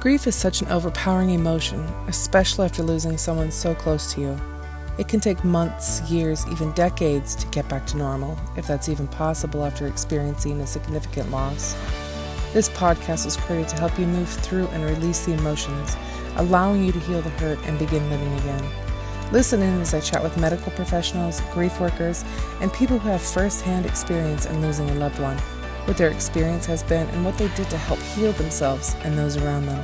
Grief is such an overpowering emotion, especially after losing someone so close to you. It can take months, years, even decades to get back to normal, if that's even possible after experiencing a significant loss. This podcast was created to help you move through and release the emotions, allowing you to heal the hurt and begin living again. Listen in as I chat with medical professionals, grief workers, and people who have first-hand experience in losing a loved one, what their experience has been, and what they did to help heal themselves and those around them.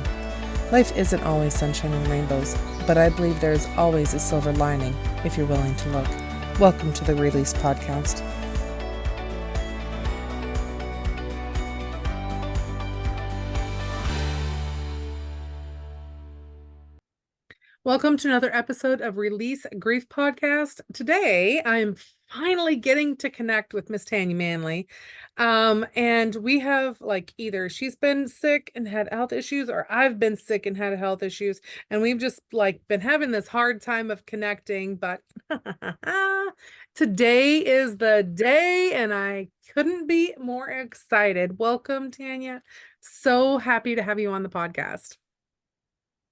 Life isn't always sunshine and rainbows, but I believe there is always a silver lining if you're willing to look. Welcome to the Release Podcast. Welcome to another episode of Release Grief Podcast. Today, I'm finally getting to connect with Miss Tanya Manley. And we have either she's been sick and had health issues, or I've been sick and had health issues. And we've just been having this hard time of connecting, but today is the day and I couldn't be more excited. Welcome, Tanya. So happy to have you on the podcast.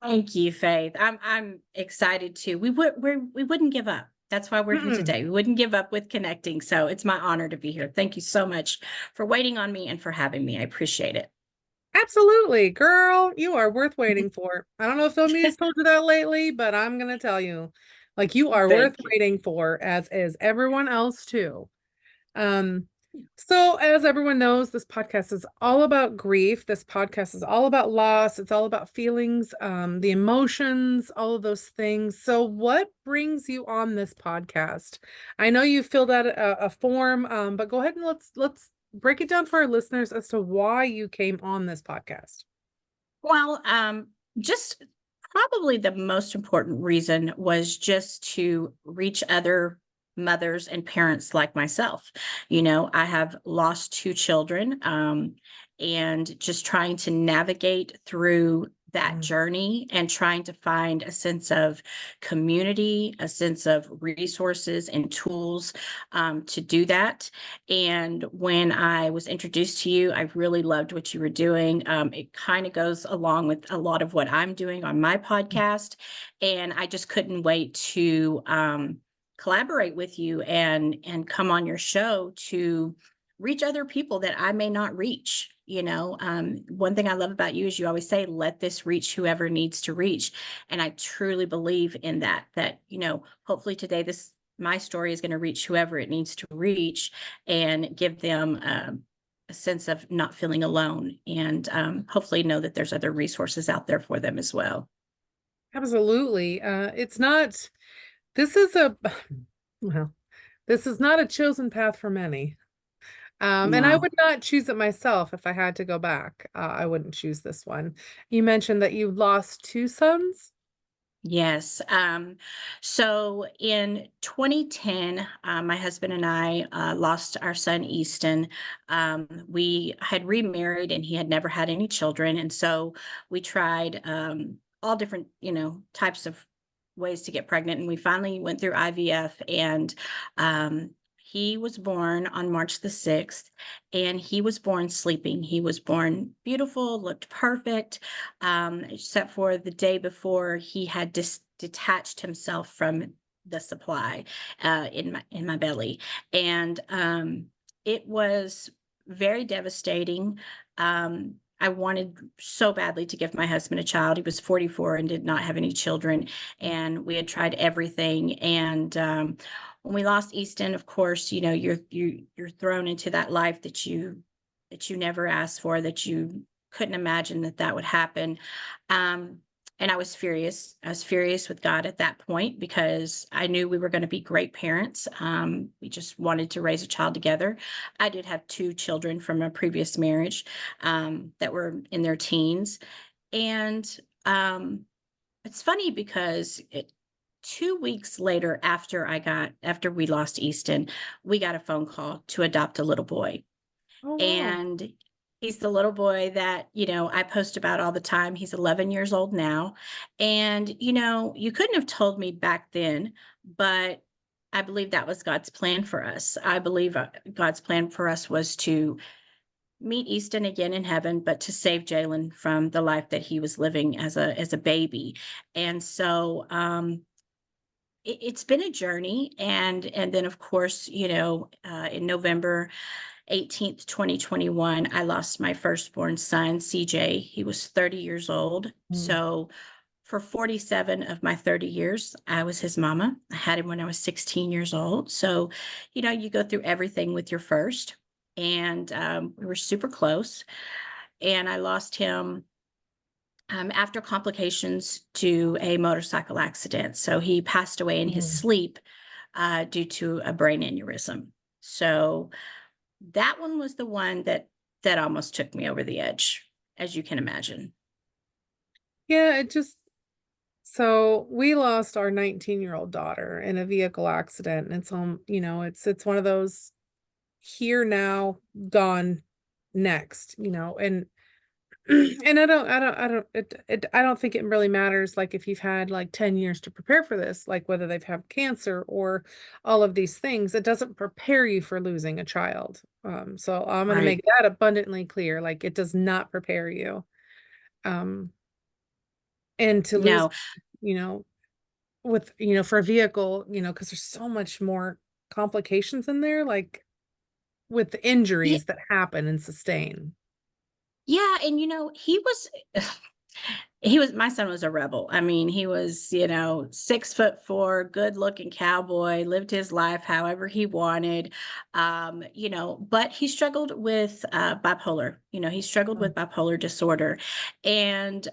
Thank you, Faith. I'm excited too. We wouldn't give up. That's why we're here today. We wouldn't give up with connecting. So it's my honor to be here. Thank you so much for waiting on me and for having me. I appreciate it. Absolutely, girl. You are worth waiting for. I don't know if somebody's told you that lately, but I'm gonna tell you, you are worth Thank you. waiting for, as is everyone else too. So as everyone knows, this podcast is all about grief. This podcast is all about loss. It's all about feelings, the emotions, all of those things. So what brings you on this podcast? I know you filled out a form, but go ahead and let's break it down for our listeners as to why you came on this podcast. Well, just probably the most important reason was just to reach other mothers and parents like myself. I have lost two children, and just trying to navigate through that journey and trying to find a sense of community, a sense of resources and tools to do that. And when I was introduced to you, I really loved what you were doing. It kind of goes along with a lot of what I'm doing on my podcast. And I just couldn't wait to collaborate with you and come on your show to reach other people that I may not reach. One thing I love about you is you always say, let this reach whoever needs to reach. And I truly believe in that, hopefully today, my story is going to reach whoever it needs to reach and give them a sense of not feeling alone, and hopefully know that there's other resources out there for them as well. Absolutely. This is this is not a chosen path for many. And I No. would not choose it myself if I had to go back. I wouldn't choose this one. You mentioned that you lost two sons. Yes. So in 2010, my husband and I lost our son, Easton. We had remarried and he had never had any children. And so we tried all different, types of ways to get pregnant. And we finally went through IVF, and he was born on March the 6th, and he was born sleeping. He was born beautiful, looked perfect, except for the day before he had detached himself from the supply in my belly. And it was very devastating. I wanted so badly to give my husband a child. He was 44 and did not have any children, and we had tried everything. And when we lost Easton, of course, you're thrown into that life that you never asked for, that you couldn't imagine that would happen. And I was furious. I was furious with God at that point, because I knew we were going to be great parents. We just wanted to raise a child together. I did have two children from a previous marriage that were in their teens. And it's funny because 2 weeks later, after we lost Easton, we got a phone call to adopt a little boy. Oh, wow. And he's the little boy that, I post about all the time. He's 11 years old now. And, you couldn't have told me back then, but I believe that was God's plan for us. I believe God's plan for us was to meet Easton again in heaven, but to save Jalen from the life that he was living as a baby. And so it's been a journey. And then of course, in November 18th, 2021, I lost my firstborn son, CJ. He was 30 years old. Mm. So for 47 of my 30 years, I was his mama. I had him when I was 16 years old. So, you go through everything with your first. And we were super close. And I lost him after complications to a motorcycle accident. So he passed away in his Mm. sleep due to a brain aneurysm. So that one was the one that almost took me over the edge, as you can imagine. Yeah, so we lost our 19-year-old daughter in a vehicle accident, and it's one of those here now, gone next, and and I don't think it really matters, like, if you've had like 10 years to prepare for this, like whether they've had cancer or all of these things. It doesn't prepare you for losing a child. So I'm going to Right. make that abundantly clear. Like, it does not prepare you. Um, and to lose, No. you know, for a vehicle, because there's so much more complications in there, like with the Yeah, injuries that happen and sustain. yeah, and he was he was my son was a rebel. I mean, he was, 6'4", good looking cowboy, lived his life however he wanted. But he struggled with bipolar. He struggled Mm. with bipolar disorder. And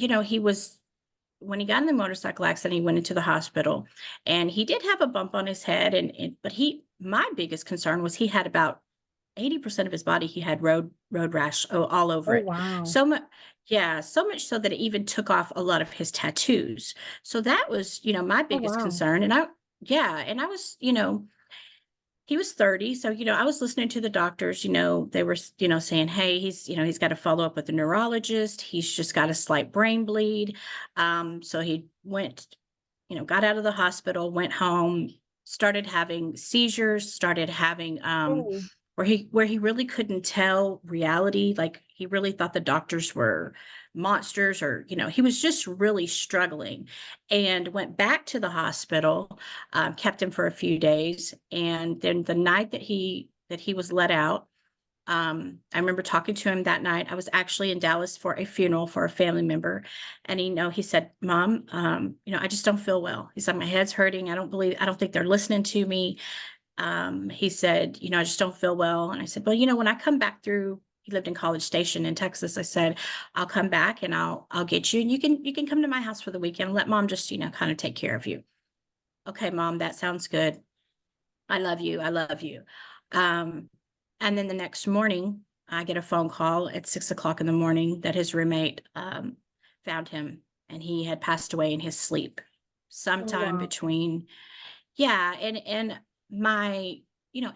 he was when he got in the motorcycle accident, he went into the hospital and he did have a bump on his head. But my biggest concern was he had about 80% of his body, he had road rash all over Oh, it. wow. So much, yeah, so much so that it even took off a lot of his tattoos. So that was, my Oh, biggest wow. concern. And I was, he was 30. So, I was listening to the doctors, they were, saying, hey, he's got to follow up with the neurologist. He's just got a slight brain bleed. So he went, got out of the hospital, went home, started having seizures, started having Oh, where he really couldn't tell reality. Like he really thought the doctors were monsters, or he was just really struggling, and went back to the hospital, kept him for a few days, and then the night that he was let out, I remember talking to him that night. I was actually in Dallas for a funeral for a family member. And he said, Mom, I just don't feel well. He said, my head's hurting. I don't think they're listening to me. He said, I just don't feel well. And I said, well, when I come back through, he lived in College Station in Texas. I said, I'll come back and I'll get you, and you can come to my house for the weekend and let Mom just, kind of take care of you. Okay, Mom, that sounds good. I love you. I love you. Um, and then the next morning, I get a phone call at 6 o'clock in the morning that his roommate found him, and he had passed away in his sleep oh, sometime wow. between, yeah. And my,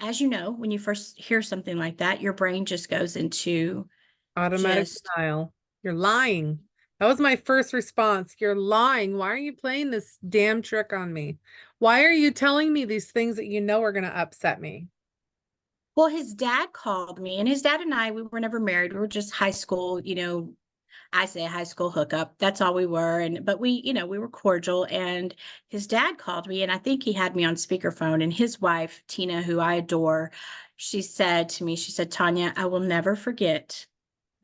as when you first hear something like that, your brain just goes into Automatic just, denial. You're lying. That was my first response. You're lying. Why are you playing this damn trick on me? Why are you telling me these things that you know are going to upset me? well, his dad called me, and his dad and I, we were never married. We were just high school, I say a high school hookup. That's all we were. But we were cordial. And his dad called me, and I think he had me on speakerphone. And his wife, Tina, who I adore, she said to me, she said, Tanya, I will never forget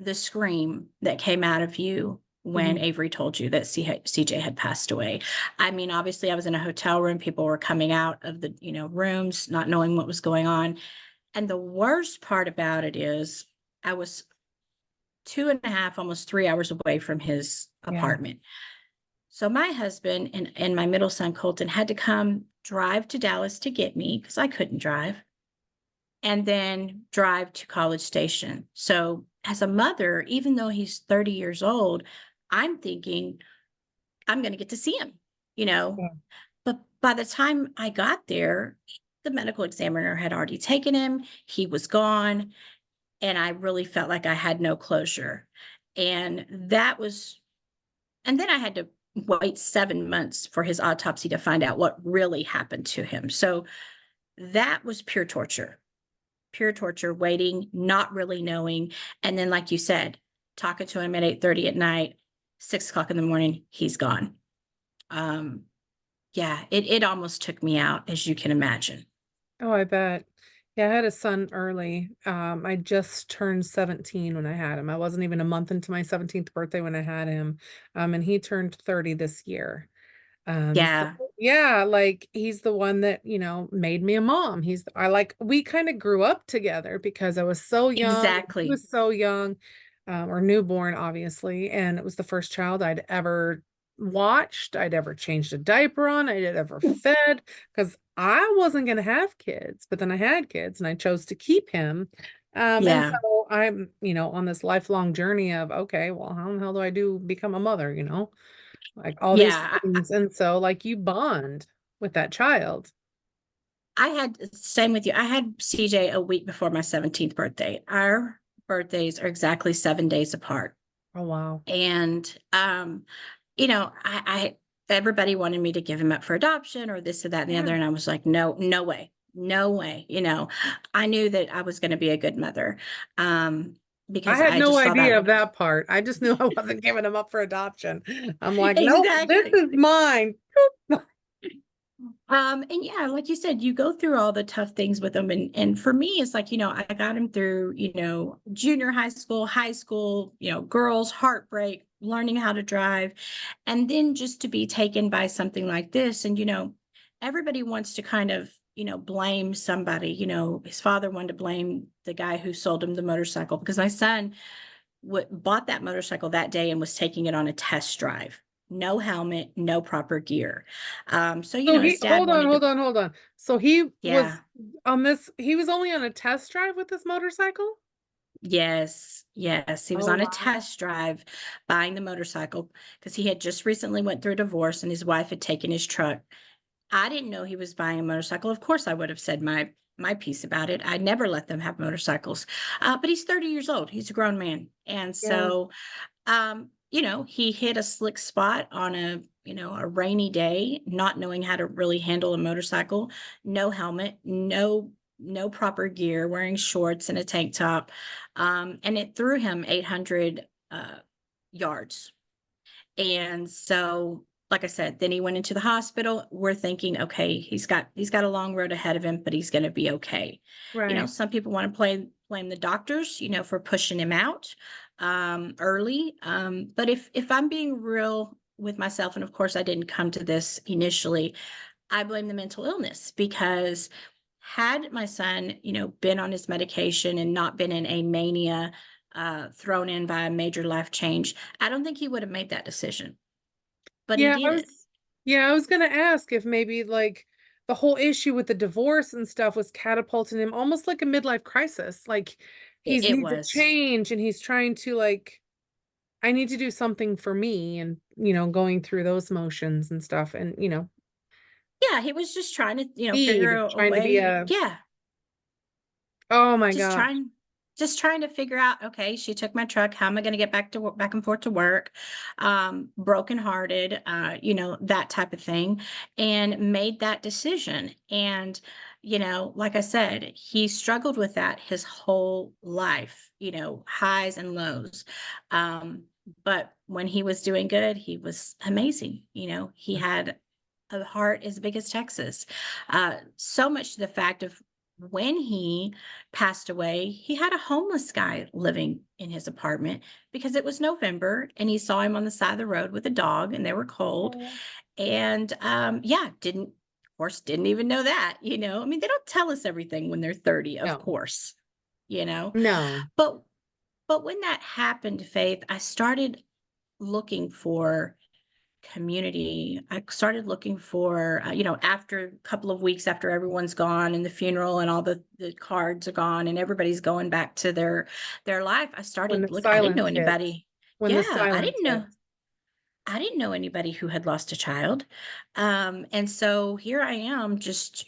the scream that came out of you when Mhm. Avery told you that CJ had passed away. I mean, obviously I was in a hotel room. People were coming out of the, rooms, not knowing what was going on. And the worst part about it is I was 2.5, almost 3 hours away from his Yeah. apartment. So my husband and my middle son, Colton, had to come drive to Dallas to get me because I couldn't drive, and then drive to College Station. So as a mother, even though he's 30 years old, I'm thinking I'm going to get to see him, you know. Yeah. But by the time I got there, the medical examiner had already taken him. He was gone. And I really felt like I had no closure. And that was And then I had to wait 7 months for his autopsy to find out what really happened to him. So that was pure torture. pure torture, waiting, not really knowing. And then, like you said, talking to him at 8:30 at night, 6 o'clock in the morning, he's gone. Um, yeah, it almost took me out, as you can imagine. Oh, I bet. Yeah, I had a son early. I just turned 17 when I had him. I wasn't even a month into my 17th birthday when I had him. And he turned 30 this year. So Yeah, yeah, like he's the one that, made me a mom. We kind of grew up together because I was so young. He exactly. was so young, or newborn, obviously. And it was the first child I'd ever watched, I'd ever changed a diaper on, I'd ever fed, because I wasn't going to have kids, but then I had kids and I chose to keep him. And Yeah, so I'm, on this lifelong journey of, okay, well, how the hell do I become a mother, like all these yeah. things. And so like you bond with that child. I had same with you. I had CJ a week before my 17th birthday. Our birthdays are exactly 7 days apart. Oh, wow. And I everybody wanted me to give him up for adoption or this or that and the Yeah. other. And I was like, no, no way. No way. I knew that I was going to be a good mother. Um, I because had I no just saw that. idea of that part. I just knew I wasn't giving him up for adoption. I'm like, nope, this Exactly. is mine. And yeah, like you said, you go through all the tough things with them. And for me, it's like, I got him through, junior high school, girls, heartbreak, learning how to drive. And then just to be taken by something like this. And, everybody wants to kind of, blame somebody. His father wanted to blame the guy who sold him the motorcycle because my son bought that motorcycle that day and was taking it on a test drive. No helmet, no proper gear. So So his dad hold on, wanted to. hold on. So he was only on a test drive with this motorcycle? Yes, yes, he was Oh, on a wow. test drive buying the motorcycle because he had just recently went through a divorce and his wife had taken his truck. I didn't know he was buying a motorcycle. Of course, I would have said my piece about it. I never let them have motorcycles. But he's 30 years old. He's a grown man, and Yeah. so he hit a slick spot on a rainy day, not knowing how to really handle a motorcycle, no helmet, no proper gear, wearing shorts and a tank top. And it threw him 800 yards. And so, like I said, then he went into the hospital. We're thinking, okay, he's got a long road ahead of him, but he's going to be okay. Right. Some people want to blame the doctors, for pushing him out early. But if I'm being real with myself, and of course I didn't come to this initially, I blame the mental illness because had my son, been on his medication and not been in a mania thrown in by a major life change, I don't think he would have made that decision. But he Yeah, did. I was gonna ask if maybe like the whole issue with the divorce and stuff was catapulting him almost like a midlife crisis. Like It, he's it needs a was. change and he's trying to like, I need to do something for me, and going through those motions and stuff, and Yeah, he was just trying to, figure need out a trying to be way. a, Yeah, oh my just gosh. trying just trying to figure out, okay, she took my truck, how am I going to get back to work, back and forth to work, brokenhearted, that type of thing, and made that decision. And like I said, he struggled with that his whole life, highs and lows. um, but when he was doing good, he was amazing. He had a heart as big as Texas, so much to the fact of when he passed away, he had a homeless guy living in his apartment because it was November and he saw him on the side of the road with a dog and they were cold. Oh, And yeah, of course, didn't even know that, I mean, they don't tell us everything when they're 30, of no, course, you know. no. But when that happened, Faith, I started looking for community. I started looking for, after a couple of weeks after everyone's gone and the funeral and all the cards are gone and everybody's going back to their life. I When started the looking. I didn't know silence hits. anybody. When the Yeah, silence hits. I didn't know anybody who had lost a child. And so here I am, just,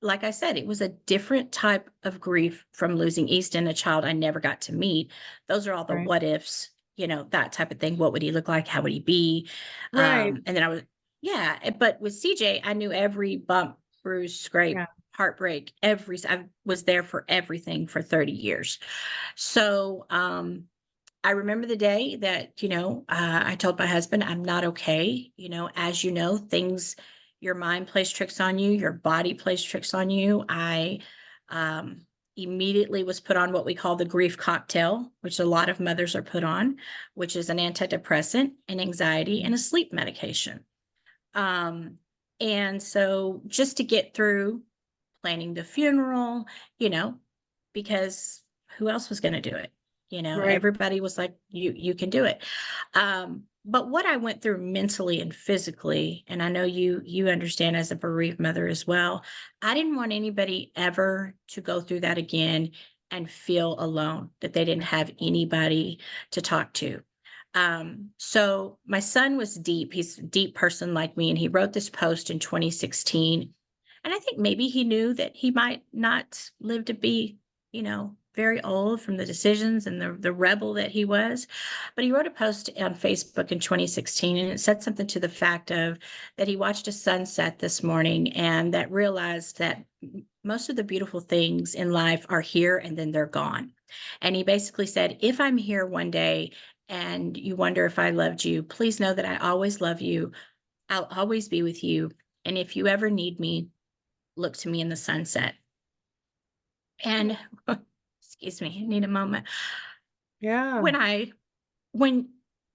like I said, it was a different type of grief from losing Easton, a child I never got to meet. Those are all the Right. what ifs, that type of thing. What would he look like? How would he be? Right. And then I was, yeah. But with CJ, I knew every bump, bruise, scrape, Yeah. heartbreak, I was there for everything for 30 years. So, I remember the day that, I told my husband, I'm not okay. As you know, your mind plays tricks on you, your body plays tricks on you. I um, immediately was put on what we call the grief cocktail, which a lot of mothers are put on, which is an antidepressant, an anxiety, and a sleep medication. Um, and so just to get through planning the funeral, you know, because who else was going to do it? Right. Everybody was like, you can do it. But what I went through mentally and physically, and I know you understand as a bereaved mother as well, I didn't want anybody ever to go through that again and feel alone, that they didn't have anybody to talk to. So my son was deep. He's a deep person like me, and he wrote this post in 2016. And I think maybe he knew that he might not live to be, very old from the decisions and the rebel that he was. But he wrote a post on Facebook in 2016, and it said something to the fact of that he watched a sunset this morning and that realized that most of the beautiful things in life are here and then they're gone. And he basically said, if I'm here one day and you wonder if I loved you, please know that I always love you. I'll always be with you. And if you ever need me, look to me in the sunset. And excuse me, I need a moment. Yeah. When I when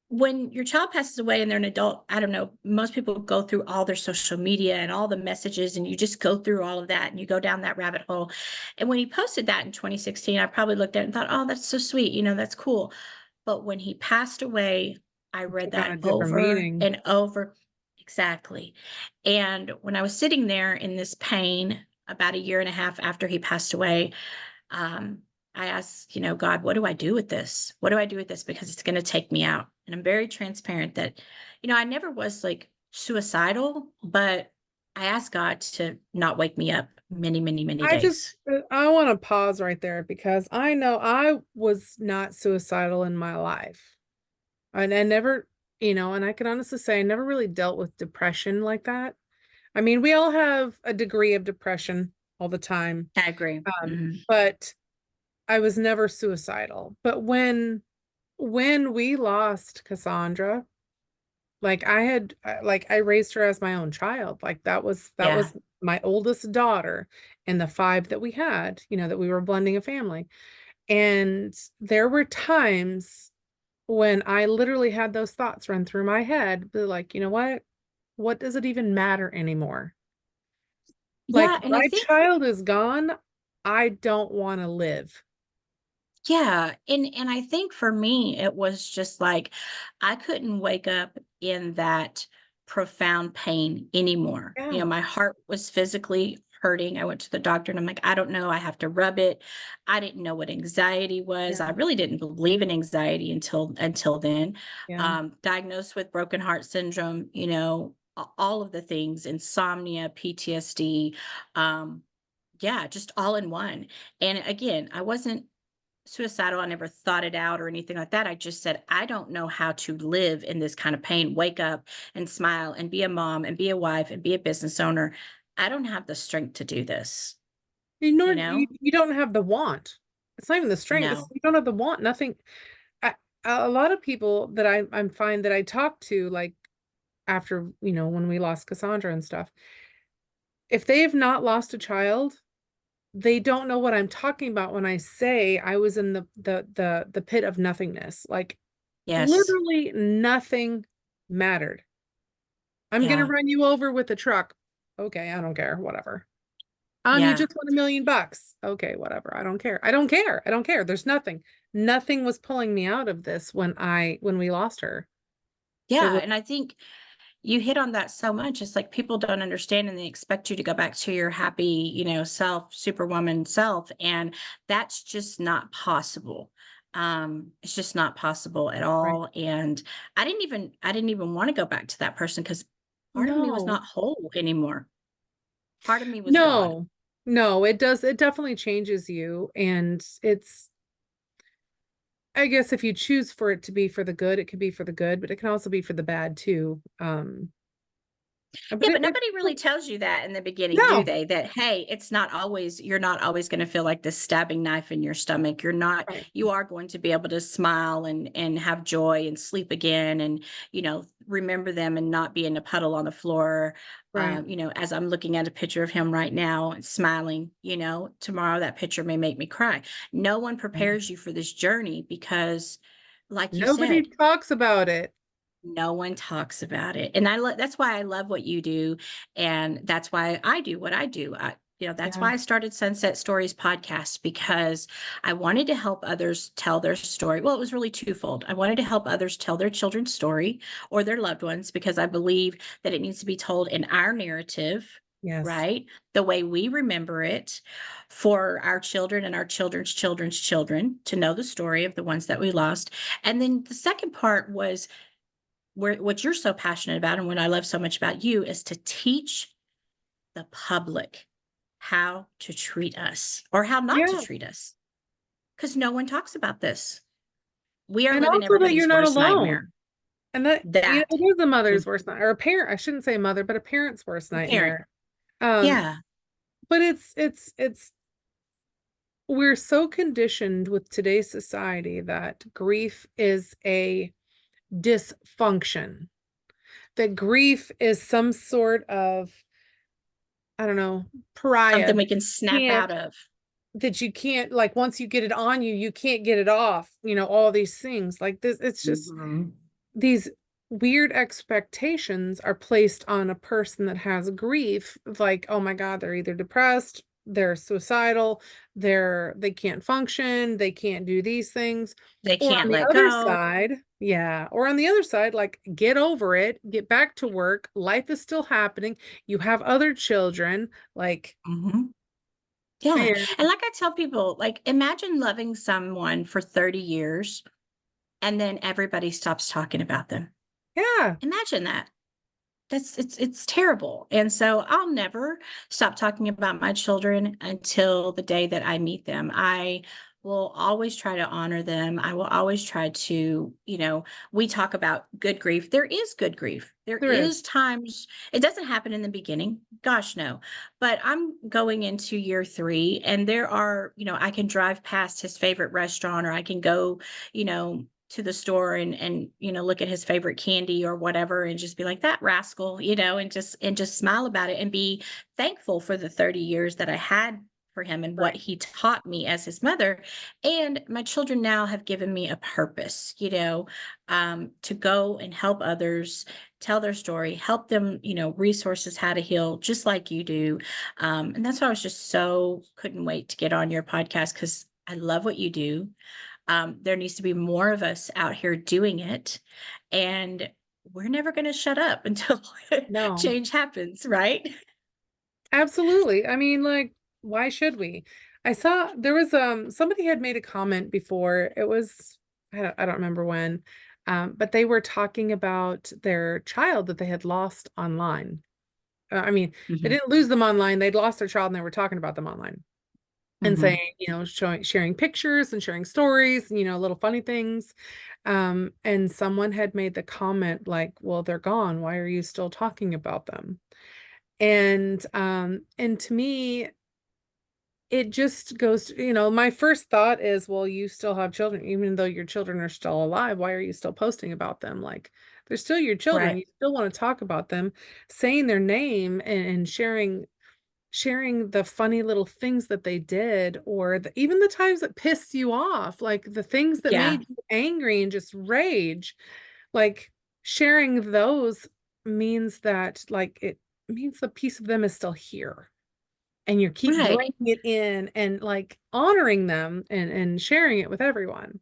when your child passes away and they're an adult, I don't know, most people go through all their social media and all the messages, and you just go through all of that and you go down that rabbit hole. And when he posted that in 2016, I probably looked at it and thought, oh, that's so sweet, that's cool. But when he passed away, I read Took on a that different over meaning. and over. Exactly. And when I was sitting there in this pain about a year and a half after he passed away, um, I asked, God, what do I do with this? What do I do with this? Because it's going to take me out. And I'm very transparent that, I never was like suicidal, but I asked God to not wake me up many, many, many days. I want to pause right there because I know I was not suicidal in my life. And I never, and I can honestly say I never really dealt with depression like that. I mean, we all have a degree of depression all the time. I agree. But I was never suicidal. But when we lost Cassandra, like I raised her as my own child. Like that Yeah. was my oldest daughter and the five that we had, that we were blending a family. And there were times when I literally had those thoughts run through my head, be like, you know what? What does it even matter anymore? Like Yeah. And I my think child is gone. I don't want to live. Yeah, and I think for me, it was just like I couldn't wake up in that profound pain anymore. Yeah. My heart was physically hurting. I went to the doctor and I'm like, I don't know, I have to rub it. I didn't know what anxiety was. I Yeah. really didn't believe in anxiety until then. Yeah. Diagnosed with broken heart syndrome, all of the things, insomnia, PTSD, yeah, just all in one. And again, I wasn't suicidal. I never thought it out or anything like that. I just said, I don't know how to live in this kind of pain, wake up and smile and be a mom and be a wife and be a business owner. I don't have the strength to do this, you know? You don't have the want. It's not even the strength. No. You don't have the want. Nothing. I, a lot of people that I'm find that I talk to, like after, when we lost Cassandra and stuff, if they have not lost a child, they don't know what I'm talking about when I say I was in the pit of nothingness. Like Yes. literally nothing mattered. I'm gonna Yeah. run you over with a truck. Okay, I don't care. Whatever. You Yeah. just won $1 million. Okay, whatever. I don't care. I don't care. I don't care. There's nothing. Nothing was pulling me out of this when we lost her. It Yeah. was And I think you hit on that so much. It's like people don't understand and they expect you to go back to your happy, self, superwoman self. And that's just not possible. It's just not possible at right. all. And I didn't even want to go back to that person because part of me was No. not whole anymore. Part of me was gone. No. No, it does. It definitely changes you. And I guess if you choose for it to be for the good, it could be for the good, but it can also be for the bad too. But Yeah, but nobody really tells you that in the beginning, do no. they? That, hey, it's not always, you're not always going to feel like this stabbing knife in your stomach. You're not, Right. you are going to be able to smile and have joy and sleep again and, remember them and not be in a puddle on the floor. Right. As I'm looking at a picture of him right now and smiling, tomorrow that picture may make me cry. No one Right. prepares you for this journey because, like you Nobody said, talks about it. no one talks about it, and that's why I love what you do, and that's why I do what I do. That's Yeah. why I started Sunset Stories podcast because I wanted to help others tell their story. Well, it was really twofold. I wanted to help others tell their children's story or their loved ones because I believe that it needs to be told in our narrative, Yes. right? The way we remember it for our children and our children's children's children to know the story of the ones that we lost. And then the second part was what you're so passionate about and what I love so much about you is to teach the public how to treat us or how not to Yeah. treat us because no one talks about this. We are And living also that you're everybody's not worst nightmare. alone. And that, That it is a mm, mother's worst night, or a parent, I shouldn't say mother, but a parent's worst a parent. nightmare. Um, Yeah. but we're so conditioned with today's society that grief is a dysfunction, that grief is some sort of, I don't know, pariah Something that we can snap can't out of. that you can't, like, once you get it on you, you can't get it off, all these things like this. It's just Mhm. these weird expectations are placed on a person that has grief, like, oh my God, they're either depressed, they're suicidal, they can't function, they can't do these things. They Or on can't the let other go. side, yeah, or on the other side, like, get over it, get back to work, life is still happening, you have other children, like, Mhm. Yeah. and And like I tell people, like, imagine loving someone for 30 years and then everybody stops talking about them. yeah, Imagine that. It's terrible, and so I'll never stop talking about my children until the day that I meet them. I will always try to honor them. I will always try to, we talk about good grief. There is good grief. There there is. is times it doesn't happen in the beginning. Gosh, no. But I'm going into year 3 and there are, I can drive past his favorite restaurant or I can go, you know, to the store and look at his favorite candy or whatever and just be like that rascal, and just smile about it and be thankful for the 30 years that I had for him and what Right. he taught me as his mother. And my children now have given me a purpose, to go and help others tell their story, help them, resources how to heal, just like you do. And that's why I was just so couldn't wait to get on your podcast because I love what you do. There needs to be more of us out here doing it. And we're never going to shut up until No, change happens, right? absolutely. I mean, like, why should we? I saw there was somebody had made a comment before. It was, I don't remember when. But they were talking about their child that they had lost online. I mean, they Mhm, didn't lose them online. They'd lost their child and they were talking about them online and mhm. saying, sharing pictures and sharing stories, little funny things. And someone had made the comment like, well, they're gone. Why are you still talking about them? And to me, it just goes to, my first thought is, well, you still have children, even though your children are still alive. Why are you still posting about them? Like, they're still your children. Right. You still want to talk about them, saying their name and sharing the funny little things that they did, or even the times that pissed you off, like the things that Yeah. made you angry and just rage, like, sharing those means that, like, it means the piece of them is still here, and you keep Right. bringing it in and, like, honoring them and sharing it with everyone.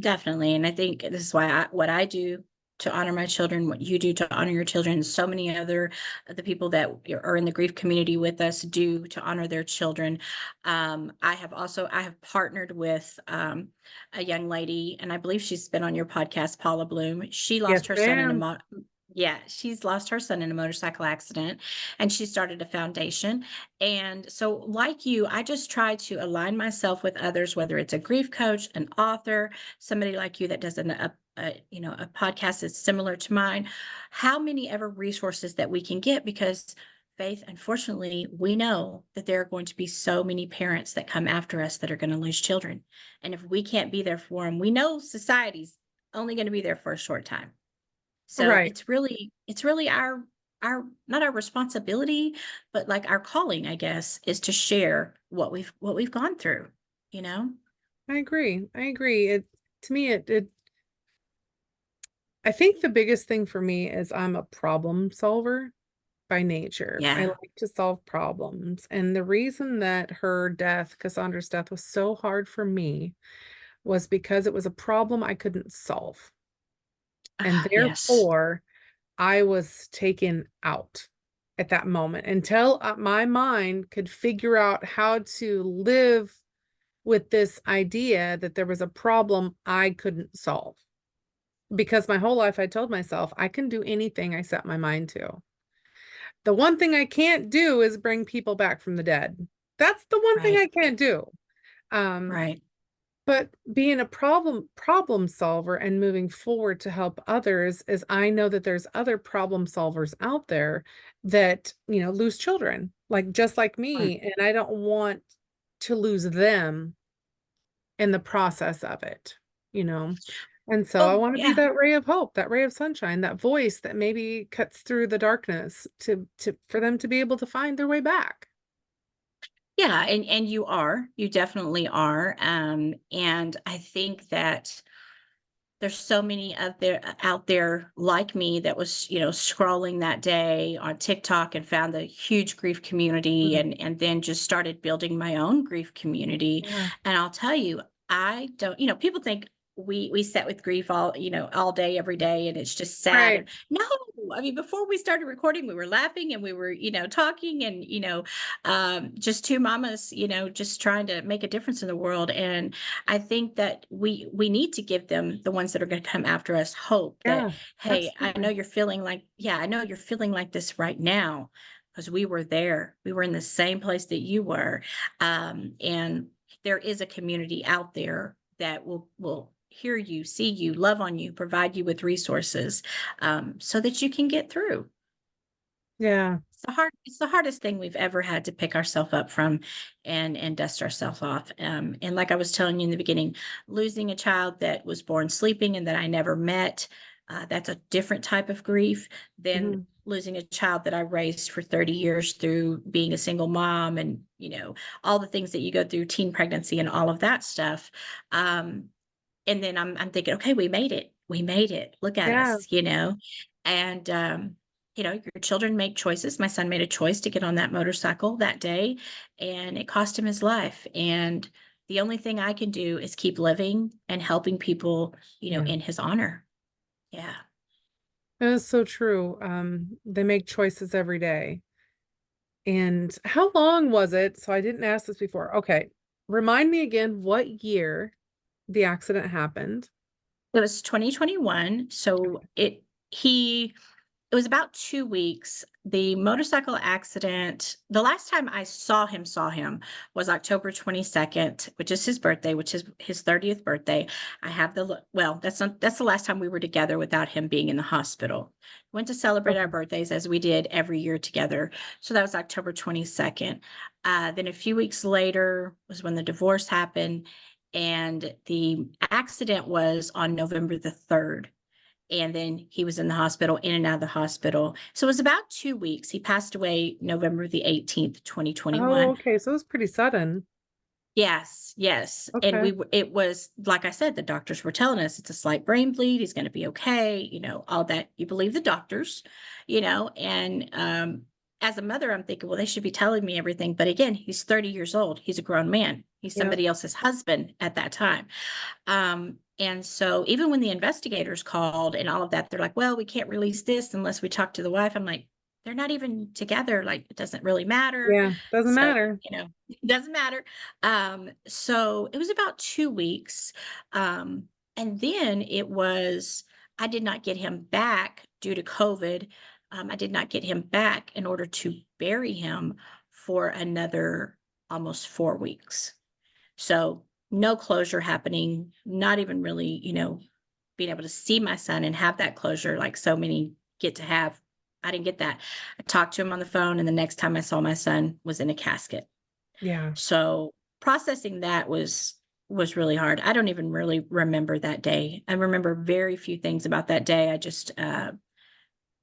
Definitely. And I think this is why what I do to honor my children, what you do to honor your children, so many other the people that are in the grief community with us do to honor their children. I have partnered with a young lady, and I believe she's been on your podcast, Paula Bloom. She Yes, lost her son in a ma'am. yeah, she's lost her son in a motorcycle accident, and she started a foundation. And so, like you, I just try to align myself with others, whether it's a grief coach, an author, somebody like you that does a podcast that's similar to mine, how many ever resources that we can get, because Faith, unfortunately, we know that there are going to be so many parents that come after us that are going to lose children. And if we can't be there for them, we know society's only going to be there for a short time. So Right. it's really our not our responsibility, but like our calling, I guess, is to share what we've gone through, you know? I agree. I agree. To me, I think the biggest thing for me is I'm a problem solver by nature. I Yeah. like to solve problems. And the reason that her death, Cassandra's death, was so hard for me was because it was a problem I couldn't solve. And Ah, yes. therefore, I was taken out at that moment until my mind could figure out how to live with this idea that there was a problem I couldn't solve. Because my whole life I told myself I can do anything I set my mind to. The one thing I can't do is bring people back from the dead. That's the one thing Right. I can't do. Um, Right. but being a problem solver and moving forward to help others is I know that there's other problem solvers out there that, lose children, like just like Right. me, and I don't want to lose them in the process of it, you know. And so I Oh, want to be yeah. that ray of hope, that ray of sunshine, that voice that maybe cuts through the darkness to for them to be able to find their way back. Yeah, and you definitely are. And I think that there's so many out there like me that was, scrolling that day on TikTok and found the huge grief community, Mhm. and then just started building my own grief community. Yeah. And I'll tell you, I don't, people think we sit with grief all day, every day, and it's just sad. Right. And no, I mean, before we started recording, we were laughing and we were, talking, and just two mamas, just trying to make a difference in the world. And I think that we need to give them, the ones that are going to come after us, hope that, Yeah. hey, Absolutely. I know you're feeling like this right now, because we were there. We were in the same place that you were. And there is a community out there that will hear you, see you, love on you, provide you with resources, so that you can get through. Yeah. It's the hardest thing we've ever had to pick ourselves up from, and dust ourselves off. And like I was telling you in the beginning, losing a child that was born sleeping and that I never met, that's a different type of grief than Mhm. losing a child that I raised for 30 years through being a single mom, and all the things that you go through, teen pregnancy and all of that stuff. And then I'm thinking, okay, we made it. We made it. Look at Yeah. us. And your children make choices. My son made a choice to get on that motorcycle that day, and it cost him his life. And the only thing I can do is keep living and helping people, Yeah. in his honor. Yeah. That is so true. They make choices every day. And how long was it? So I didn't ask this before. Okay. Remind me again what year the accident happened. It was 2021. So it was about 2 weeks. The motorcycle accident, the last time I saw him was October 22nd, which is his birthday, which is his 30th birthday. I have that's the last time we were together without him being in the hospital. Went to celebrate our Okay. birthdays as we did every year together. So that was October 22nd. Then a few weeks later was when the divorce happened, and the accident was on November the 3rd, and then he was in the hospital, in and out of the hospital. So it was about 2 weeks. He passed away November the 18th, Oh, 2021. okay. So it was pretty sudden. Yes, yes. And Okay. it was, like I said, the doctors were telling us it's a slight brain bleed. He's going to be okay. All that. You believe the doctors, and as a mother, I'm thinking, well, they should be telling me everything. But again, he's 30 years old. He's a grown man. He's Yep. somebody else's husband at that time. And so even when the investigators called and all of that, they're like, well, we can't release this unless we talk to the wife. I'm like, they're not even together. Like, it doesn't really matter. Yeah. Doesn't So, matter. it doesn't matter. So it was about 2 weeks. Um, and then I did not get him back due to COVID. I did not get him back in order to bury him for another almost 4 weeks. So no closure happening, not even really, being able to see my son and have that closure like so many get to have. I didn't get that. I talked to him on the phone, and the next time I saw my son was in a casket. Yeah. So processing that was really hard. I don't even really remember that day. I remember very few things about that day. I just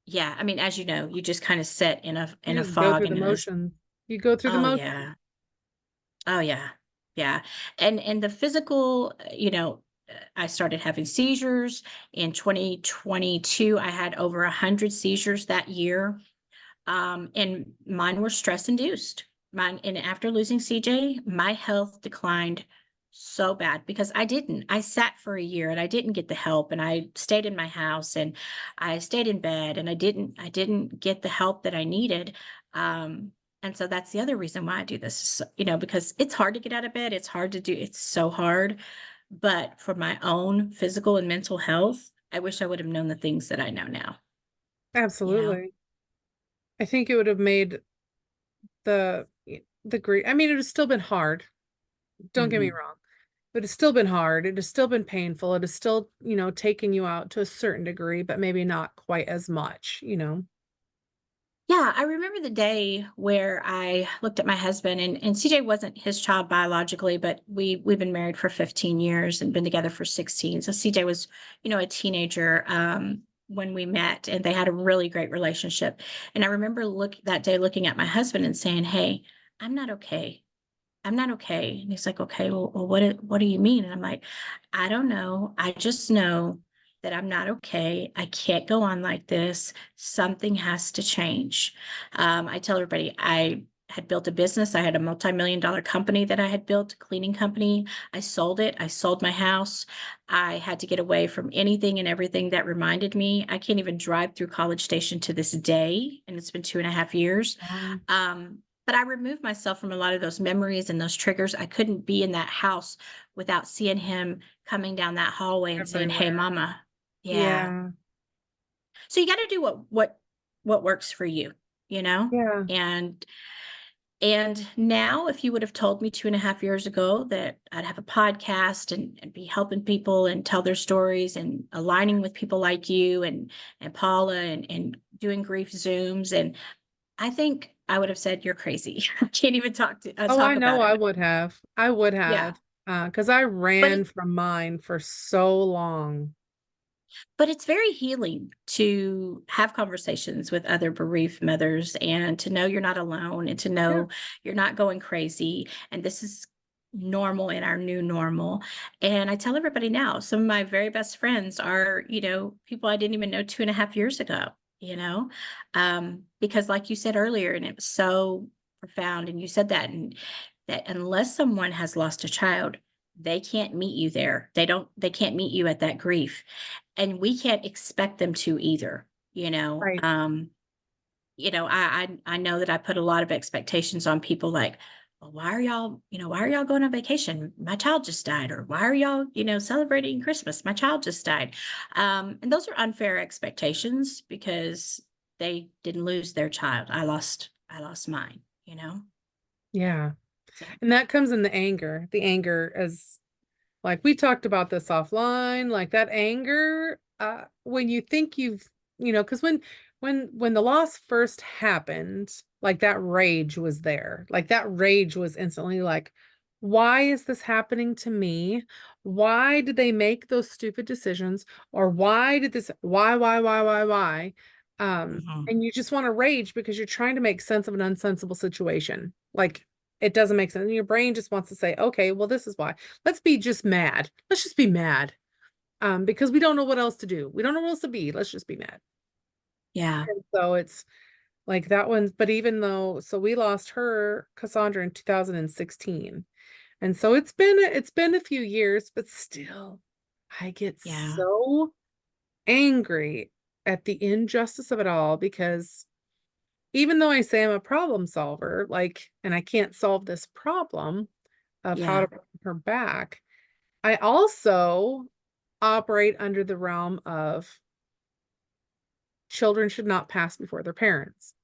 yeah, I mean, as you know, you just kind of sit in You a just go fog, through the and it was, motions. You go through the oh motions. yeah. Oh yeah. Yeah. And the physical, I started having seizures in 2022. I had over 100 seizures that year. And mine were stress induced. Mine, and after losing CJ, my health declined so bad because I sat for a year and I didn't get the help, and I stayed in my house and I stayed in bed, and I didn't get the help that I needed. Um, and so that's the other reason why I do this, because it's hard to get out of bed. It's hard to do. It's so hard. But for my own physical and mental health, I wish I would have known the things that I know now, you know? Absolutely. I think it would have made the the grief. I mean, it would have still been hard. Don't get me Mhm. wrong. But it's still been hard. It has still been painful. It has still, taken you out to a certain degree, but maybe not quite as much. Yeah, I remember the day where I looked at my husband, and CJ wasn't his child biologically, but we've been married for 15 years and been together for 16. So CJ was, a teenager when we met, and they had a really great relationship. And I remember that day looking at my husband and saying, "Hey, I'm not okay. I'm not okay." And he's like, "Okay, well, what do you mean?" And I'm like, "I don't know. I just know that I'm not okay. I can't go on like this. Something has to change." I tell everybody I had built a business. I had a multi-million dollar company that I had built, a cleaning company. I sold it. I sold my house. I had to get away from anything and everything that reminded me. I can't even drive through College Station to this day, and it's been 2.5 years. Wow. But I removed myself from a lot of those memories and those triggers. I couldn't be in that house without seeing him coming down that hallway and saying, "Hey, Everywhere. mama." Yeah. Yeah. So you got to do what works for you, you know? Yeah. And now, if you would have told me 2.5 years ago that I'd have a podcast and be helping people and tell their stories and aligning with people like you and Paula and doing grief Zooms, and I think I would have said, "You're crazy. I can't even Oh, I talk know about I it." would have. I would Yeah. have. Because I But ran it from mine for so long. but it's very healing to have conversations with other bereaved mothers, and to know you're not alone, and to Yeah. know you're not going crazy, and this is normal in our new normal. And I tell everybody now, some of my very best friends are, people I didn't even know 2.5 years ago, you know? Because like you said earlier, and it was so profound, and you said that, and that unless someone has lost a child, they can't meet you there. They can't meet you at that grief, and we can't expect them to either, you know. Right. I know that I put a lot of expectations on people, like, "Well, why are y'all going on vacation? My child just died." Or, "Why are y'all, celebrating Christmas? My child just died." And those are unfair expectations because they didn't lose their child. I lost mine, you know? Yeah. So, And that comes in the anger. The anger as like we talked about this offline, like that anger, when you think because when the loss first happened, like that rage was there. Like that rage was instantly like, why is this happening to me? Why did they make those stupid decisions? Or why did this, why? mhm. And you just want to rage because you're trying to make sense of an unsensible situation. Like it doesn't make sense. And your brain just wants to say, okay, well, this is why. Let's be just mad. Let's just be mad. Because we don't know what else to do. We don't know what else to be. Let's just be mad. Yeah, And so it's like that one, but even though, so we lost her, Cassandra, in 2016. And so it's been a few years, but still, I get yeah, so angry at the injustice of it all because even though I say I'm a problem solver, like, and I can't solve this problem of how yeah. to bring her back, I also operate under the realm of children should not pass before their parents.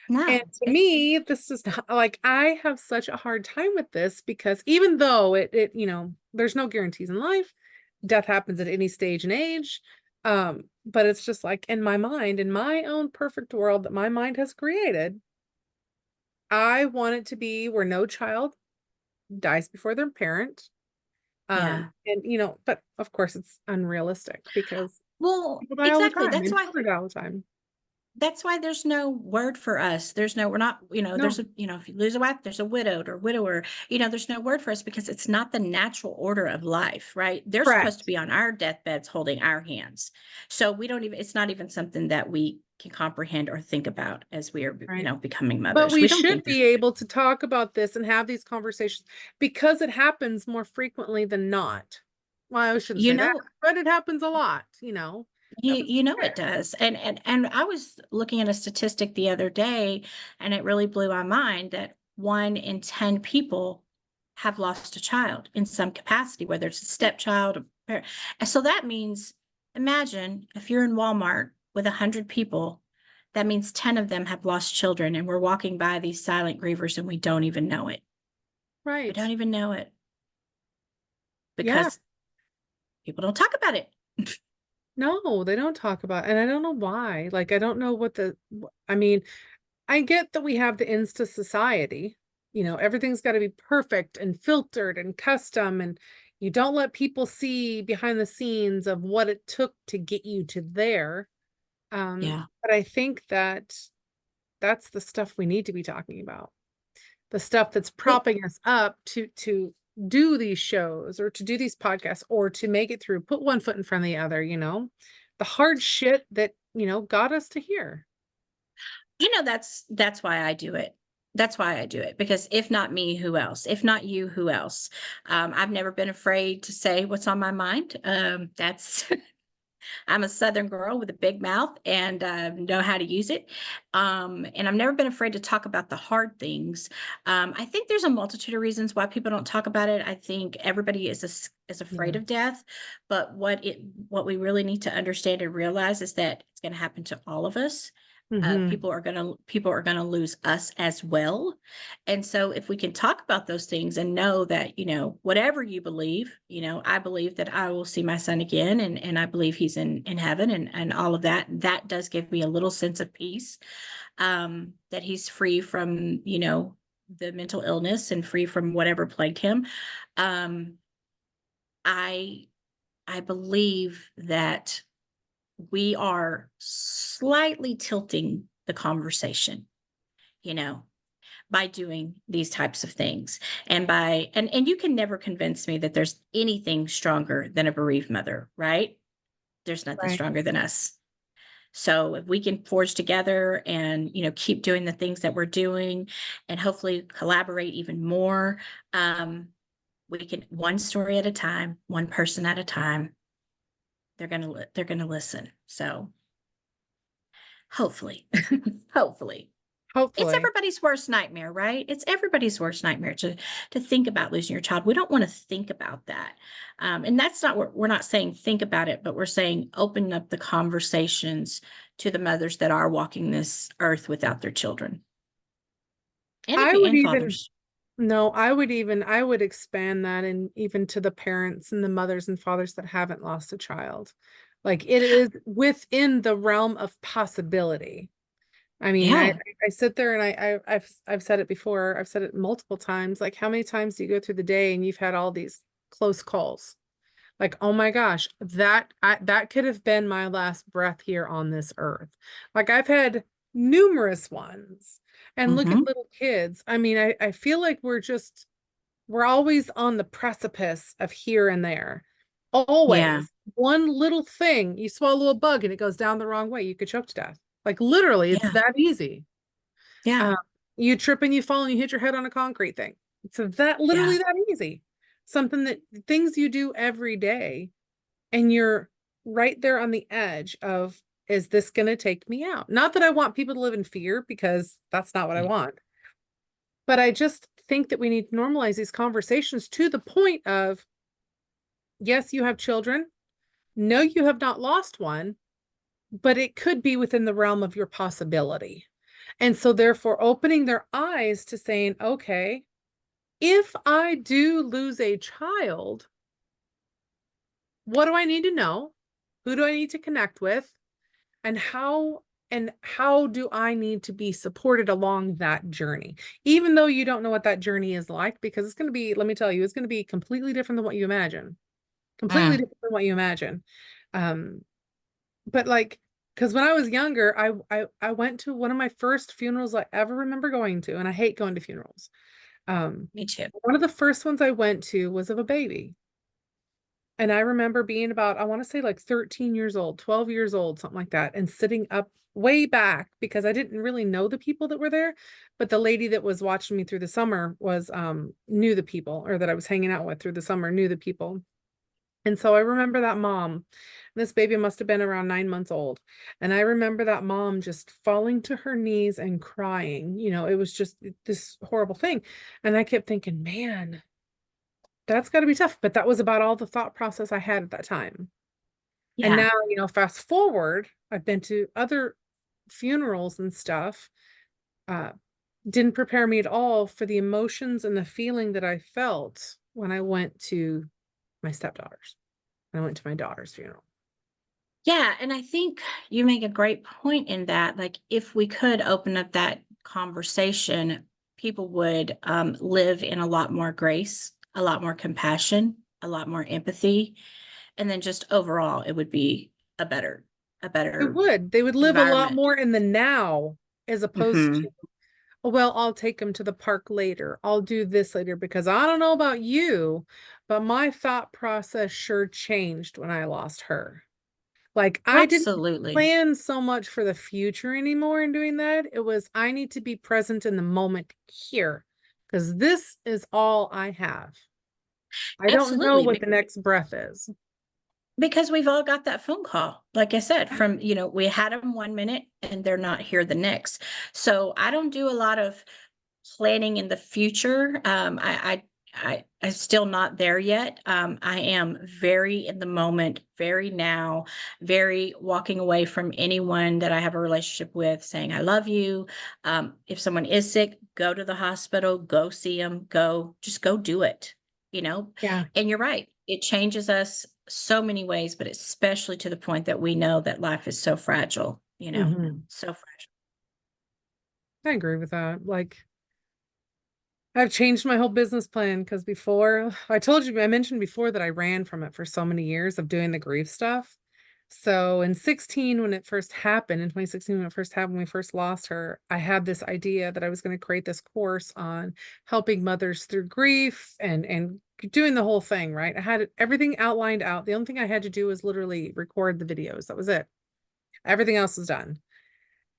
And No, to me, this is not like I have such a hard time with this because even though it there's no guarantees in life, death happens at any stage and age. But it's just like in my mind, in my own perfect world that my mind has created, I want it to be where no child dies before their parent. Yeah. And but of course it's unrealistic because Well, people die all the exactly. time and children die all the time. That's why there's no word for us. We're not, there's No, a, if you lose a wife, there's a widowed or widower, there's no word for us because it's not the natural order of life, right? They're supposed to correct. be on our deathbeds holding our hands. So we don't even, it's not even something that we can comprehend or think about as we are, Right. becoming But mothers. we We don't should think be able to talk about this and have these conversations because it happens more frequently than not. Well, I shouldn't you say that, know, but it happens a lot. It happens it does. And I was looking at a statistic the other day, and it really blew my mind that 1 in 10 people have lost a child in some capacity, whether it's a stepchild, a parent. And so that means, imagine if you're in Walmart with 100 people, that means 10 of them have lost children, and we're walking by these silent grievers and we don't even know it. We don't right. even know it Yeah. because people don't talk about it. No, they don't talk about, and I don't know why. Like, I don't know I mean, I get that we have the Insta society. Everything's got to be perfect and filtered and custom, and you don't let people see behind the scenes of what it took to get you to there. Yeah. But I think that that's the stuff we need to be talking about. The stuff that's It, propping us up to do these shows or to do these podcasts or to make it through, put one foot in front of the other. The hard shit that, got us to here. that's why I do it. That's why I do it, because if not me, who else? If not you, who else? I've never been afraid to say what's on my mind. That's I'm a Southern girl with a big mouth and know how to use it. And I've never been afraid to talk about the hard things. I think there's a multitude of reasons why people don't talk about it. I think everybody is afraid Yeah. of death, but what we really need to understand and realize is that it's going to happen to all of us. Hmm. People are gonna lose us as well. And so if we can talk about those things and know that, whatever you believe, I believe that I will see my son again, and I believe he's in heaven, and all of that. That does give me a little sense of peace, that he's free from, the mental illness and free from whatever plagued him. Um, I I believe that we are slightly tilting the conversation, you know, by doing these types of things, and you can never convince me that there's anything stronger than a bereaved mother, right? There's nothing Right. stronger than us. So if we can forge together and, keep doing the things that we're doing and hopefully collaborate even more, um, we can, one story at a time, one person at a time, they're going to listen. So hopefully, hopefully. It's Hopefully. everybody's worst nightmare, right? It's everybody's worst nightmare to think about losing your child. We don't want to think about that. And that's not what we're not saying think about it, but we're saying open up the conversations to the mothers that are walking this earth without their children. And if I you would and even fathers. No, I would expand that and even to the parents and the mothers and fathers that haven't lost a child. Like it is within the realm of possibility. I mean, I Yeah. I sit there and I've said it before. I've said it multiple times. Like, how many times do you go through the day and you've had all these close calls? Like, oh my gosh, that could have been my last breath here on this earth. Like, I've had numerous ones. And look at Hmm. little kids. I mean, I feel like we're always on the precipice of here and there. Yeah. Always. One little thing, you swallow a bug and it goes down the wrong way, you could choke to death. Like literally, it's Yeah. that easy. Yeah. Um, you trip and you fall and you hit your head on a concrete thing. It's that Yeah. literally that easy. Something that things you do every day, and you're right there on the edge of, is this going to take me out? Not that I want people to live in fear because that's not what I Yeah. want. But I just think that we need to normalize these conversations to the point of, yes, you have children. No, you have not lost one, but it could be within the realm of your possibility. And so, therefore, opening their eyes to saying, okay, if I do lose a child, what do I need to know? Who do I need to connect with? And how do I need to be supported along that journey? Even though you don't know what that journey is like, because it's going to be, let me tell you, it's going to be completely different than what you imagine. Completely Mm, different than what you imagine. Um, but like, because when I was younger, I went to one of my first funerals I ever remember going to, and I hate going to funerals. me too. One of the first ones I went to was of a baby. And I remember being about, I want to say like 13 years old, 12 years old, something like that, and sitting up way back because I didn't really know the people that were there. But the lady that was watching me through the summer was knew the people, or that I was hanging out with through the summer, knew the people. And so I remember that mom, this baby must have been around 9 months old. And I remember that mom just falling to her knees and crying. It was just this horrible thing. And I kept thinking, man, that's got to be tough. But that was about all the thought process I had at that time. And Yeah. now, fast forward, I've been to other funerals and stuff. Uh, didn't prepare me at all for the emotions and the feeling that I felt when I went to my stepdaughter's. I went to my daughter's funeral. Yeah, and I think you make a great point in that. Like, if we could open up that conversation, people would live in a lot more grace, a lot more compassion, a lot more empathy, and then just overall, it would be a It better would. They would live a lot environment. more in the now as opposed to, Hmm. "Oh, well, I'll take them to the park later. I'll do this later," because I don't know about you, but my thought process sure changed when I lost her. Like, I didn't Absolutely, plan so much for the future anymore in doing that. It was, I need to be present in the moment here because this is all I have. I don't know absolutely. what the next breath is. Because we've all got that phone call, like I said, from, we had them 1 minute and they're not here the next. So I don't do a lot of planning in the future. I'm still not there yet. I am very in the moment, very now, very walking away from anyone that I have a relationship with, saying I love you. If someone is sick, go to the hospital, go see them, just go do it. You know, Yeah. and you're right. It changes us so many ways, but especially to the point that we know that life is so fragile. Hmm. So fragile. I agree with that. Like, I've changed my whole business plan because before I told you, I mentioned before that I ran from it for so many years of doing the grief stuff. So in 16, when it first happened, in 2016, when it first happened, when we first lost her, I had this idea that I was going to create this course on helping mothers through grief and doing the whole thing, right? I had everything outlined out. The only thing I had to do was literally record the videos. That was it. Everything else was done.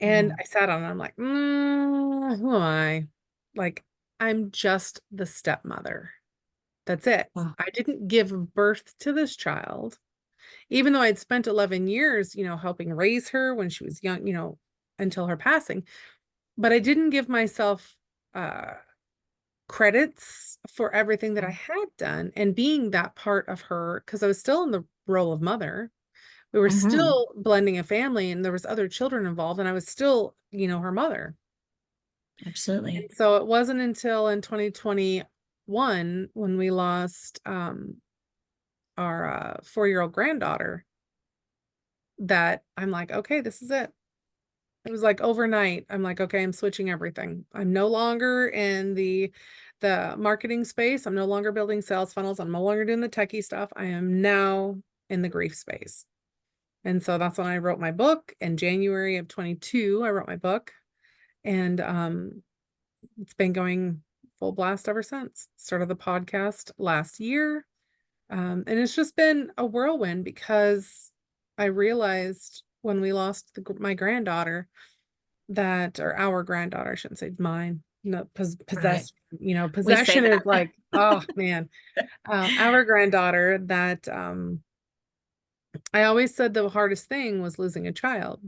And Mhm. I sat on it. I'm like, who am I? Like, I'm just the stepmother. That's it. Oh, I didn't give birth to this child, even though I'd spent 11 years, helping raise her when she was young, until her passing. But I didn't give myself uh, credits for everything that I had done and being that part of her, because I was still in the role of mother. We were mhm. still blending a family and there was other children involved and I was still, her mother. And Absolutely. so it wasn't until in 2021 when we lost our 4-year-old granddaughter that I'm like, okay, this is it. It was like overnight. I'm like, okay, I'm switching everything. I'm no longer in the marketing space. I'm no longer building sales funnels. I'm no longer doing the techie stuff. I am now in the grief space. And so that's when I wrote my book in January of 22. I wrote my book and it's been going full blast ever since. Started the podcast last year. And it's just been a whirlwind because I realized when we lost my granddaughter or our granddaughter, I shouldn't say mine, Right. possessed, We say possession is that. like, oh man, our granddaughter that I always said the hardest thing was losing a child.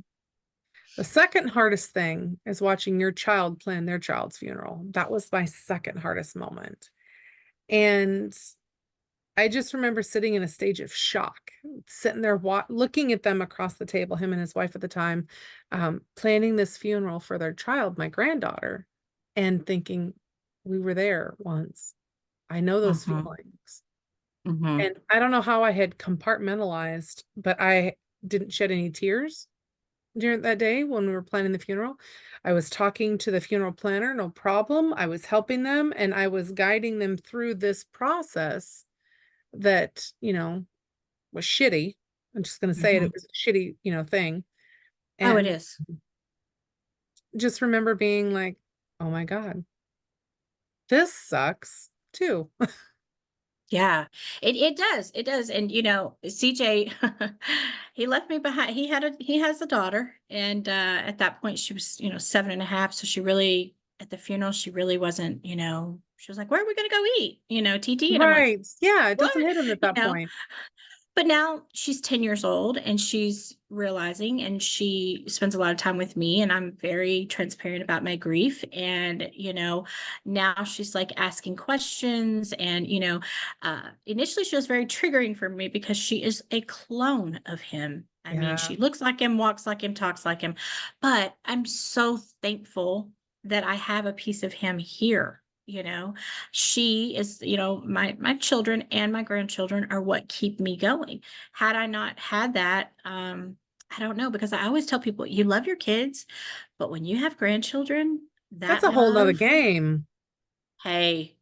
The second hardest thing is watching your child plan their child's funeral. That was my second hardest moment. And I just remember sitting in a stage of shock, sitting there looking at them across the table, him and his wife at the time, planning this funeral for their child, my granddaughter, and thinking, we were there once. I know those Mhm. feelings. Mhm. And I don't know how I had compartmentalized, but I didn't shed any tears during that day when we were planning the funeral. I was talking to the funeral planner, no problem. I was helping them and I was guiding them through this process that, was shitty. I'm just going to say it, Mhm. it was a shitty, thing. Oh, it And is. just remember being like, oh my God, this sucks too. Yeah, it does, it does, and, CJ, he left me behind. He has a daughter, and, at that point, she was, 7.5, so she really at the funeral, she really wasn't, she was like, "Where are we gonna go eat?" TT, and I'm like, Right. Yeah. It "What?" doesn't hit them at You that know? point. But now she's 10 years old and she's realizing, and she spends a lot of time with me, and I'm very transparent about my grief. And, now she's like asking questions. And, initially she was very triggering for me because she is a clone of him. I mean, Yeah. she looks like him, walks like him, talks like him. But I'm so thankful that I have a piece of him here. She is, my children and my grandchildren are what keep me going. Had I not had that, I don't know, because I always tell people, you love your kids, but when you have grandchildren, That's that a whole nother love, game. hey,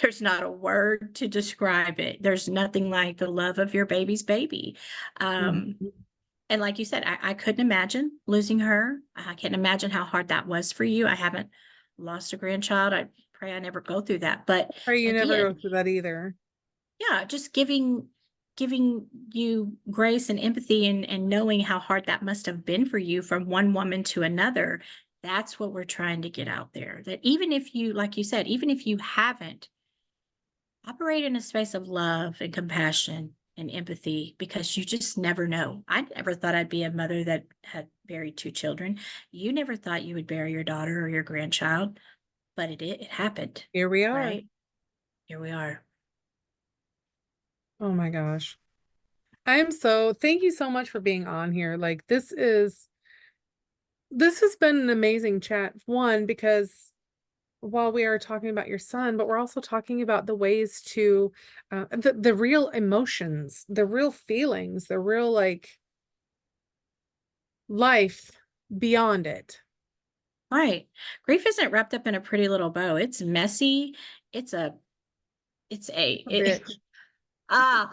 there's not a word to describe it. There's nothing like the love of your baby's baby. Um, Mhm. and like you said, I couldn't imagine losing her. I can't imagine how hard that was for you. I haven't lost a grandchild. I pray I never go through that, but Pray you I never go did. through that either. Yeah, just giving you grace and empathy, and knowing how hard that must have been for you from one woman to another. That's what we're trying to get out there. That even if you, like you said, even if you haven't, operate in a space of love and compassion and empathy, because you just never know. I never thought I'd be a mother that had buried two children. You never thought you would bury your daughter or your grandchild, but it happened, Here we are. right? Here we are. Oh my gosh. Thank you so much for being on here. Like this has been an amazing chat. One, because while we are talking about your son, but we're also talking about the ways to the real emotions, the real feelings, the real like life beyond it. Right. Grief isn't wrapped up in a pretty little bow. It's messy. It's a it's a A it, bitch. ah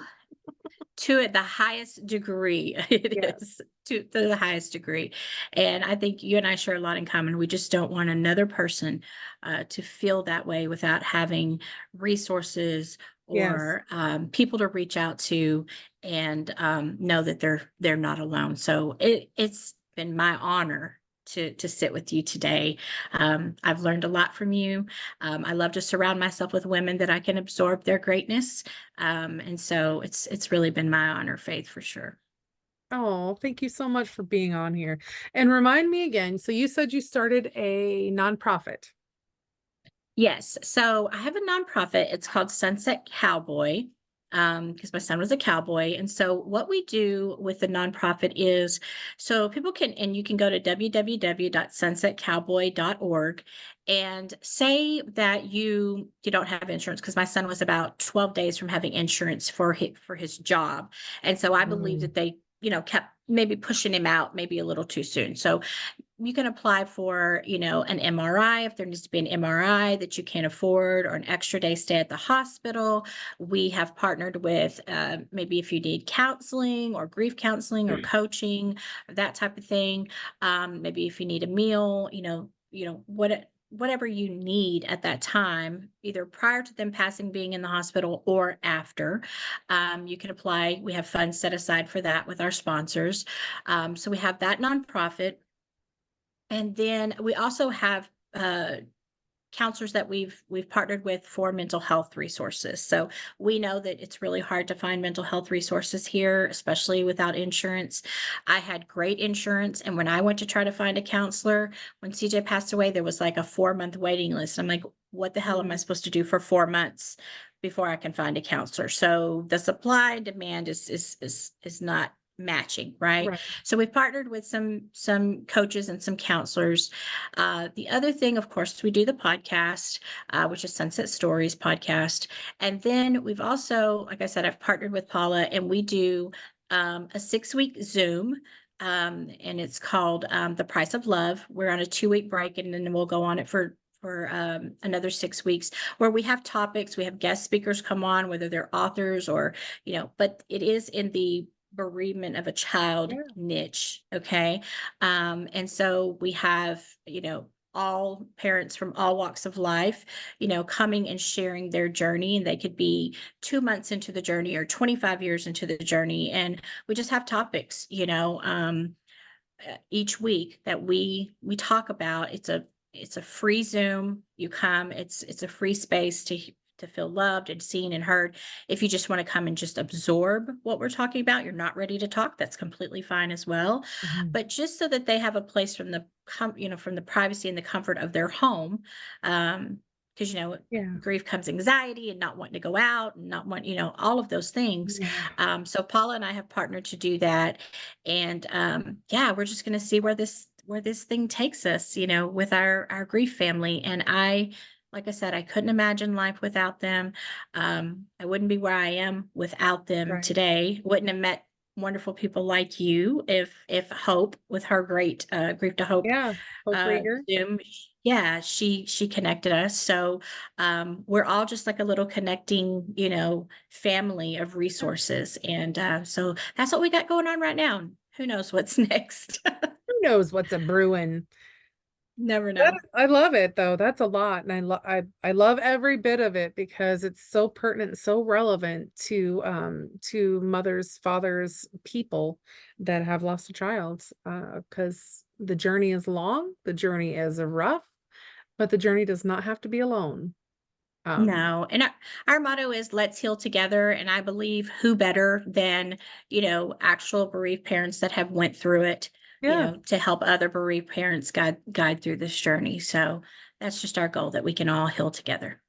to it the highest degree. It Yes. is to the highest degree. And I think you and I share a lot in common. We just don't want another person to feel that way without having resources Yes. or people to reach out to, and know that they're not alone. So it's been my honor to sit with you today. I've learned a lot from you. I love to surround myself with women that I can absorb their greatness, and so it's really been my honor, Faith, for sure. Oh, thank you so much for being on here. And remind me again, so you said you started a nonprofit. Yes. So I have a nonprofit. It's called Sunset Cowboy, because my son was a cowboy. And so what we do with the nonprofit is, so people can, and you can go to www.sunsetcowboy.org, and say that you don't have insurance, because my son was about 12 days from having insurance for his job. And so I believe Mm. that they, kept maybe pushing him out maybe a little too soon. So you can apply for, an MRI if there needs to be an MRI that you can't afford, or an extra day stay at the hospital. We have partnered with, maybe if you need counseling or grief counseling or coaching, or that type of thing. Maybe if you need a meal, whatever you need at that time, either prior to them passing, being in the hospital, or after, you can apply. We have funds set aside for that with our sponsors. So we have that nonprofit, and then we also have counselors that we've partnered with for mental health resources. So we know that it's really hard to find mental health resources here, especially without insurance. I had great insurance, and when I went to try to find a counselor, when CJ passed away, there was like a 4-month waiting list. I'm like, what the hell am I Mm. supposed to do for 4 months before I can find a counselor? So the supply and demand is not matching, right? Right. So we've partnered with some coaches and some counselors. The other thing, of course, we do the podcast, which is Sunset Stories podcast, and then we've also, like I said, I've partnered with Paula, and we do a 6-week Zoom. And it's called The Price of Love. We're on a 2-week break, and then we'll go on it for another 6 weeks, where we have topics. We have guest speakers come on, whether they're authors or, but it is in the bereavement of a child Yeah. niche. Okay. And so we have, all parents from all walks of life, coming and sharing their journey. And they could be 2 months into the journey or 25 years into the journey. And we just have topics, each week that we talk about. It's a free Zoom. You come, it's a free space to feel loved and seen and heard. If you just want to come and just absorb what we're talking about, you're not ready to talk, that's completely fine as well. Mhm. But just so that they have a place from from the privacy and the comfort of their home. Because Yeah. grief comes anxiety and not wanting to go out and not want, all of those things. Yeah. So Paula and I have partnered to do that. And yeah, we're just going to see where this thing takes us, with our grief family. And like I said, I couldn't imagine life without them. I wouldn't be where I am without them Right. today. Wouldn't have met wonderful people like you if Hope, with her great Grief to Hope Yeah. Hope Rieger. Zoom. Yeah, she connected us. So we're all just like a little connecting, family of resources. And so that's what we got going on right now. Who knows what's next? Who knows what's a brewing? Never know. I love it though. That's a lot. And I love every bit of it because it's so pertinent, and so relevant to mothers, fathers, people that have lost a child. Because the journey is long, the journey is rough, but the journey does not have to be alone. No, and our motto is "Let's heal together." And I believe who better than actual bereaved parents that have went through it, Yeah. to help other bereaved parents guide through this journey. So that's just our goal, that we can all heal together.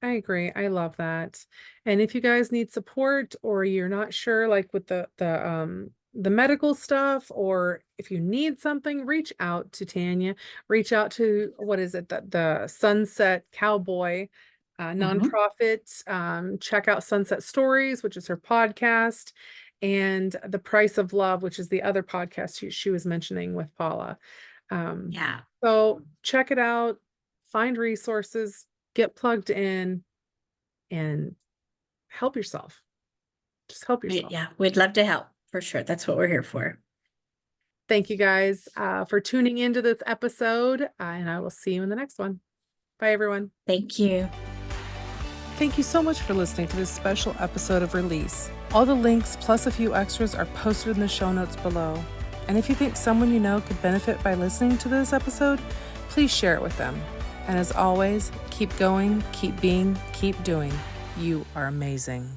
I agree. I love that. And if you guys need support or you're not sure like with the medical stuff, or if you need something, reach out to Tanya. Reach out to, what is it, the Sunset Cowboy Mhm. nonprofit. Check out Sunset Stories, which is her podcast, and The Price of Love, which is the other podcast she was mentioning with Paula. Um, Yeah. so check it out, find resources, get plugged in, and help yourself. Just help yourself. Yeah, we'd love to help for sure. That's what we're here for. Thank you guys for tuning into this episode, and I will see you in the next one. Bye, everyone. Thank you. Thank you so much for listening to this special episode of Release. All the links plus a few extras are posted in the show notes below. And if you think someone you know could benefit by listening to this episode, please share it with them. And as always, keep going, keep being, keep doing. You are amazing.